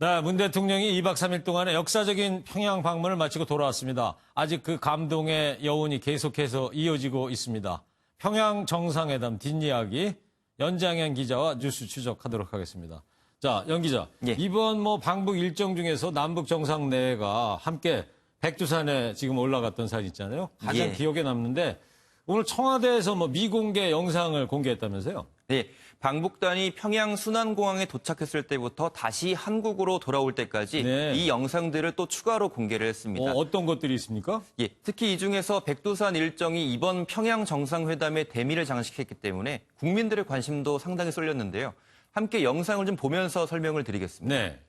네, 문 대통령이 2박 3일 동안의 역사적인 평양 방문을 마치고 돌아왔습니다. 아직 그 감동의 여운이 계속해서 이어지고 있습니다. 평양 정상회담 뒷이야기 연장현 기자와 뉴스 추적하도록 하겠습니다. 자, 연 기자. 예. 이번 방북 일정 중에서 남북 정상회가 함께 백두산에 지금 올라갔던 사진 있잖아요. 가장 예. 기억에 남는데 오늘 청와대에서 미공개 영상을 공개했다면서요? 네, 방북단이 평양 순안공항에 도착했을 때부터 다시 한국으로 돌아올 때까지 네. 이 영상들을 또 추가로 공개를 했습니다. 어떤 것들이 있습니까? 예, 특히 이 중에서 백두산 일정이 이번 평양 정상회담의 대미를 장식했기 때문에 국민들의 관심도 상당히 쏠렸는데요. 함께 영상을 좀 보면서 설명을 드리겠습니다. 네.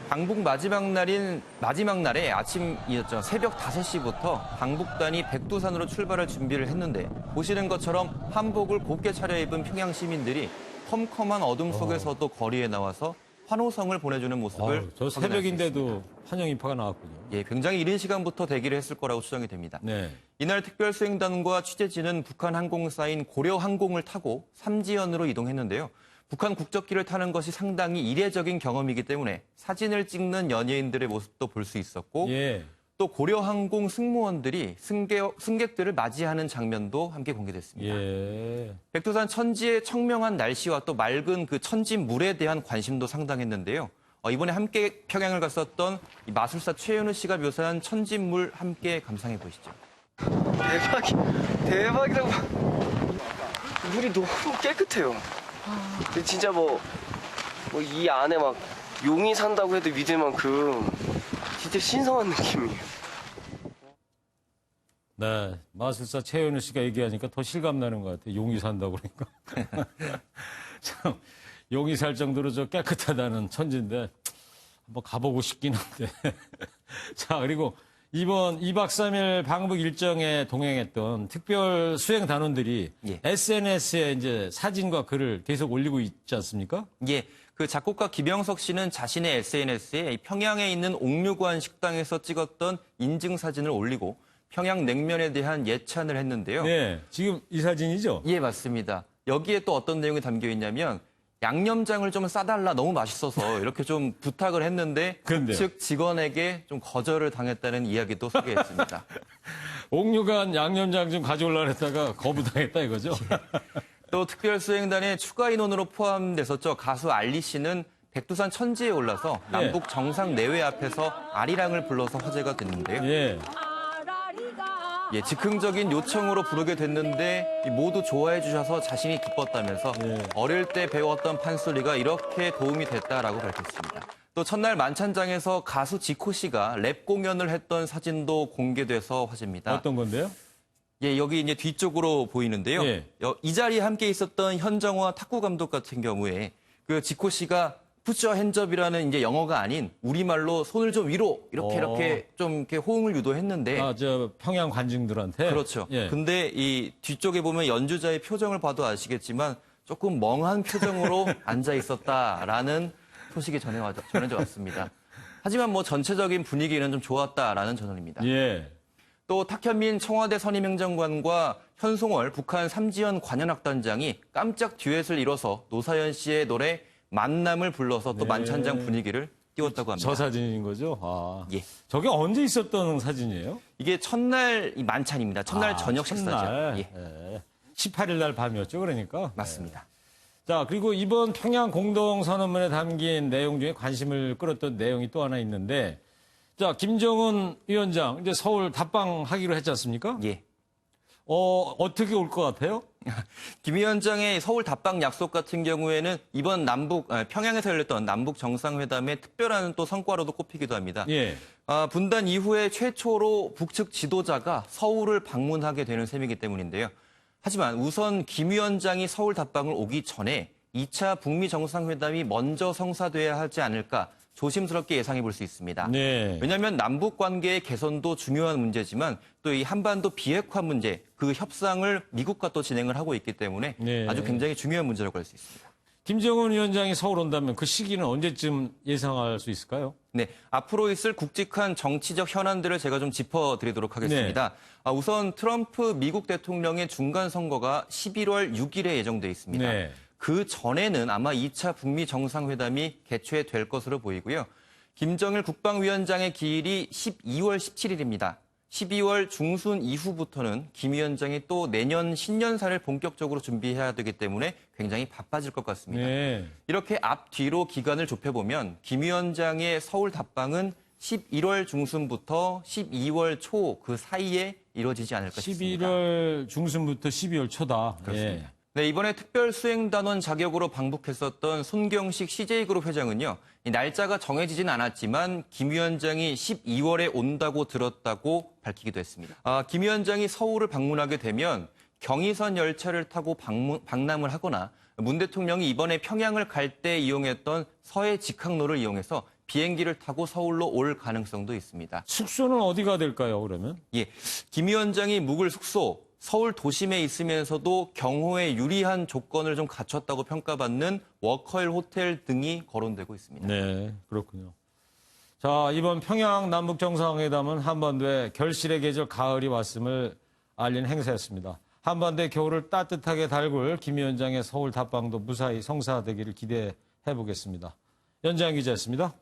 방북 마지막 날에 아침이었죠. 새벽 5시부터 방북단이 백두산으로 출발할 준비를 했는데 보시는 것처럼 한복을 곱게 차려입은 평양 시민들이 컴컴한 어둠 속에서도 거리에 나와서 환호성을 보내주는 모습을 저 새벽인데도 환영 인파가 나왔군요. 예, 굉장히 이른 시간부터 대기를 했을 거라고 추정이 됩니다. 네. 이날 특별수행단과 취재진은 북한 항공사인 고려항공을 타고 삼지연으로 이동했는데요. 북한 국적기를 타는 것이 상당히 이례적인 경험이기 때문에 사진을 찍는 연예인들의 모습도 볼 수 있었고 예. 또 고려항공 승무원들이 승객들을 맞이하는 장면도 함께 공개됐습니다. 예. 백두산 천지의 청명한 날씨와 또 맑은 그 천지 물에 대한 관심도 상당했는데요. 이번에 함께 평양을 갔었던 이 마술사 최현우 씨가 묘사한 천지물 함께 감상해 보시죠. 대박이라고. 물이 너무 깨끗해요. 근데 진짜 이 안에 막 용이 산다고 해도 믿을 만큼 진짜 신성한 느낌이에요. 네. 마술사 최현우 씨가 얘기하니까 더 실감나는 것 같아요. 용이 산다고 그러니까. 참, 용이 살 정도로 저 깨끗하다는 천지인데 한번 가보고 싶긴 한데. 자, 그리고 이번 2박 3일 방북 일정에 동행했던 특별 수행 단원들이 예. SNS에 이제 사진과 글을 계속 올리고 있지 않습니까? 예, 그 작곡가 김영석 씨는 자신의 SNS에 평양에 있는 옥류관 식당에서 찍었던 인증 사진을 올리고 평양 냉면에 대한 예찬을 했는데요. 네. 지금 이 사진이죠? 예, 맞습니다. 여기에 또 어떤 내용이 담겨 있냐면 양념장을 좀 싸달라 너무 맛있어서 이렇게 좀 부탁을 했는데 그런데요? 측 직원에게 좀 거절을 당했다는 이야기도 소개했습니다. 옥류관 양념장 좀 가져오려고 했다가 거부당했다 이거죠? 또 특별수행단의 추가 인원으로 포함됐었죠. 가수 알리 씨는 백두산 천지에 올라서 남북 정상 내외 앞에서 아리랑을 불러서 화제가 됐는데요. 예. 예, 즉흥적인 요청으로 부르게 됐는데 모두 좋아해 주셔서 자신이 기뻤다면서 어릴 때 배웠던 판소리가 이렇게 도움이 됐다라고 밝혔습니다. 또 첫날 만찬장에서 가수 지코 씨가 랩 공연을 했던 사진도 공개돼서 화제입니다. 어떤 건데요? 예, 여기 이제 뒤쪽으로 보이는데요. 예. 이 자리에 함께 있었던 현정화 탁구 감독 같은 경우에 그 지코 씨가 Put your hands up이라는 이제 영어가 아닌 우리말로 손을 좀 위로 이렇게 좀 이렇게 호응을 유도했는데 평양 관중들한테 그렇죠. 예. 근데 이 뒤쪽에 보면 연주자의 표정을 봐도 아시겠지만 조금 멍한 표정으로 앉아 있었다라는 소식이 전해져 왔습니다. 하지만 전체적인 분위기는 좀 좋았다라는 전언입니다. 예. 또 탁현민 청와대 선임행정관과 현송월 북한 삼지연 관현악단장이 깜짝 듀엣을 이뤄서 노사연 씨의 노래 만남을 불러서 또 만찬장 분위기를 띄웠다고 합니다. 저 사진인 거죠? 아. 예. 저게 언제 있었던 사진이에요? 이게 첫날 이 만찬입니다. 첫날 저녁 식사죠. 첫날. 예. 예. 18일 날 밤이었죠, 그러니까. 맞습니다. 자, 그리고 이번 평양 공동선언문에 담긴 내용 중에 관심을 끌었던 내용이 또 하나 있는데, 자, 김정은 위원장 이제 서울 답방하기로 했지 않습니까? 예. 어떻게 올 것 같아요? 김 위원장의 서울 답방 약속 같은 경우에는 이번 평양에서 열렸던 남북 정상회담의 특별한 또 성과로도 꼽히기도 합니다. 예. 분단 이후에 최초로 북측 지도자가 서울을 방문하게 되는 셈이기 때문인데요. 하지만 우선 김 위원장이 서울 답방을 오기 전에 2차 북미 정상회담이 먼저 성사돼야 하지 않을까 조심스럽게 예상해 볼 수 있습니다. 네. 왜냐하면 남북 관계의 개선도 중요한 문제지만 또 이 한반도 비핵화 문제, 그 협상을 미국과 또 진행을 하고 있기 때문에 네. 아주 굉장히 중요한 문제라고 할 수 있습니다. 김정은 위원장이 서울 온다면 그 시기는 언제쯤 예상할 수 있을까요? 네, 앞으로 있을 굵직한 정치적 현안들을 제가 좀 짚어드리도록 하겠습니다. 우선 트럼프 미국 대통령의 중간 선거가 11월 6일에 예정돼 있습니다. 네. 그 전에는 아마 2차 북미 정상회담이 개최될 것으로 보이고요. 김정일 국방위원장의 기일이 12월 17일입니다. 12월 중순 이후부터는 김 위원장이 또 내년 신년사를 본격적으로 준비해야 되기 때문에 굉장히 바빠질 것 같습니다. 네. 이렇게 앞뒤로 기간을 좁혀보면 김 위원장의 서울 답방은 11월 중순부터 12월 초 그 사이에 이루어지지 않을까 싶습니다. 11월 중순부터 12월 초다. 그렇습니다. 네, 이번에 특별수행단원 자격으로 방북했었던 손경식 CJ그룹 회장은요. 이 날짜가 정해지진 않았지만 김 위원장이 12월에 온다고 들었다고 밝히기도 했습니다. 김 위원장이 서울을 방문하게 되면 경의선 열차를 타고 방남을 하거나 문 대통령이 이번에 평양을 갈 때 이용했던 서해 직항로를 이용해서 비행기를 타고 서울로 올 가능성도 있습니다. 숙소는 어디가 될까요, 그러면? 예, 김 위원장이 묵을 숙소, 서울 도심에 있으면서도 경호에 유리한 조건을 좀 갖췄다고 평가받는 워커힐 호텔 등이 거론되고 있습니다. 네, 그렇군요. 자, 이번 평양 남북 정상회담은 한반도에 결실의 계절 가을이 왔음을 알린 행사였습니다. 한반도의 겨울을 따뜻하게 달굴 김 위원장의 서울 답방도 무사히 성사되기를 기대해 보겠습니다. 연장 기자였습니다.